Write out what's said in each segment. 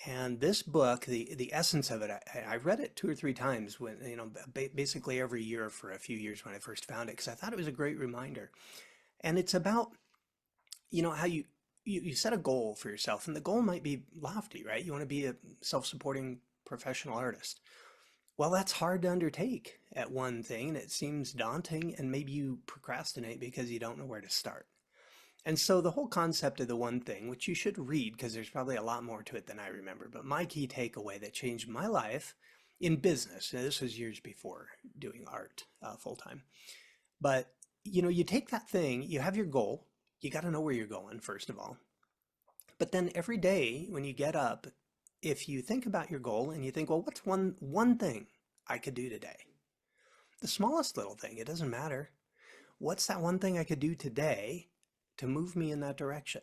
And this book, the essence of it, I read it two or three times when, basically every year for a few years when I first found it, because I thought it was a great reminder. And it's about, how you set a goal for yourself, and the goal might be lofty, right? You want to be a self-supporting professional artist. Well, that's hard to undertake at one thing, and it seems daunting, and maybe you procrastinate because you don't know where to start. And so the whole concept of the one thing, which you should read because there's probably a lot more to it than I remember, but my key takeaway that changed my life in business, and this was years before doing art full time, but you take that thing, you have your goal, you got to know where you're going, first of all. But then every day when you get up, if you think about your goal and you think, well, what's one thing I could do today? The smallest little thing, it doesn't matter. What's that one thing I could do today to move me in that direction?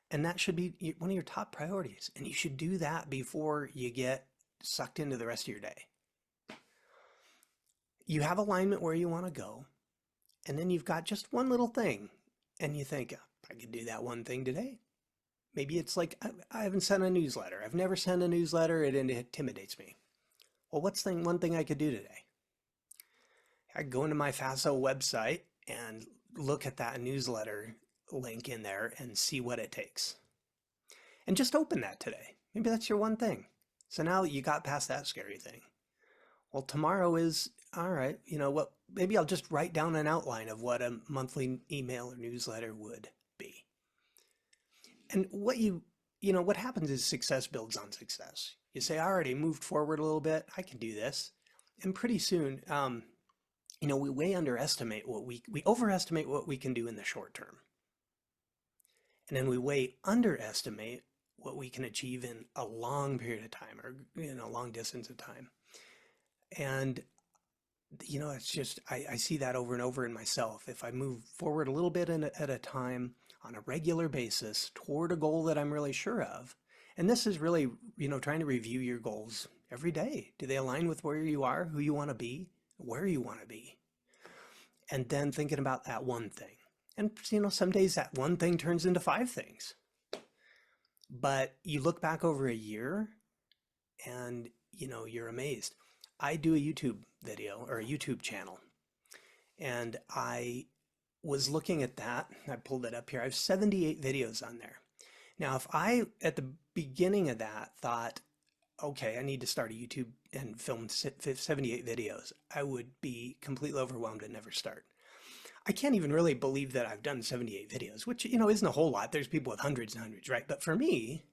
And that should be one of your top priorities. And you should do that before you get sucked into the rest of your day. You have alignment where you want to go, and then you've got just one little thing, and you think, I could do that one thing today. Maybe it's like, I haven't sent a newsletter. I've never sent a newsletter. It intimidates me. Well, what's one thing I could do today? I go into my FASO website and look at that newsletter link in there and see what it takes. And just open that today. Maybe that's your one thing. So now you got past that scary thing. Well, tomorrow is, all right, what, maybe I'll just write down an outline of what a monthly email or newsletter would be. And what happens is success builds on success. You say, I already moved forward a little bit. I can do this. And pretty soon, we way underestimate we overestimate what we can do in the short term. And then we way underestimate what we can achieve in a long period of time or, a long distance of time. And, it's just, I see that over and over in myself. If I move forward a little bit at a time on a regular basis toward a goal that I'm really sure of, and this is really, trying to review your goals every day. Do they align with where you are, who you want to be, where you want to be? And then thinking about that one thing. And, some days that one thing turns into five things. But you look back over a year and, you're amazed. I do a YouTube video or a YouTube channel, and I was looking at that. I pulled it up here. I have 78 videos on there. Now, if I, at the beginning of that, thought, okay, I need to start a YouTube and film 78 videos, I would be completely overwhelmed and never start. I can't even really believe that I've done 78 videos, which, isn't a whole lot. There's people with hundreds and hundreds, right? But for me,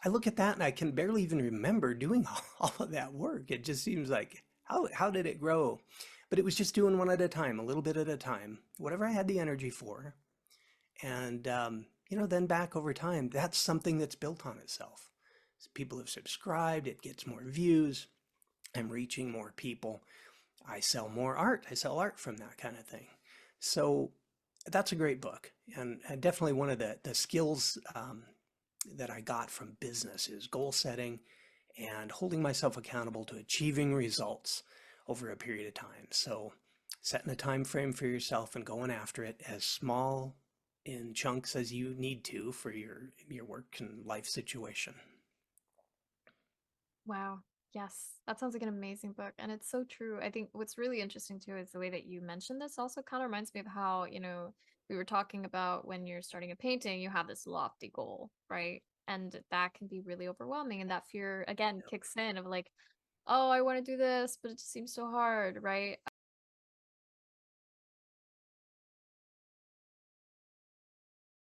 I look at that and I can barely even remember doing all of that work. It just seems like, how did it grow? But it was just doing one at a time, a little bit at a time, whatever I had the energy for. And, then back over time, that's something that's built on itself. People have subscribed, it gets more views, I'm reaching more people. I sell more art. I sell art from that kind of thing. So that's a great book. And definitely one of the skills that I got from business is goal setting and holding myself accountable to achieving results over a period of time. So setting a time frame for yourself and going after it as small in chunks as you need to for your work and life situation. Wow. Yes, that sounds like an amazing book. And it's so true. I think what's really interesting too is the way that you mentioned this also kind of reminds me of how, we were talking about when you're starting a painting, you have this lofty goal, right? And that can be really overwhelming. And that fear, again, kicks in of like, oh, I want to do this, but it just seems so hard, right?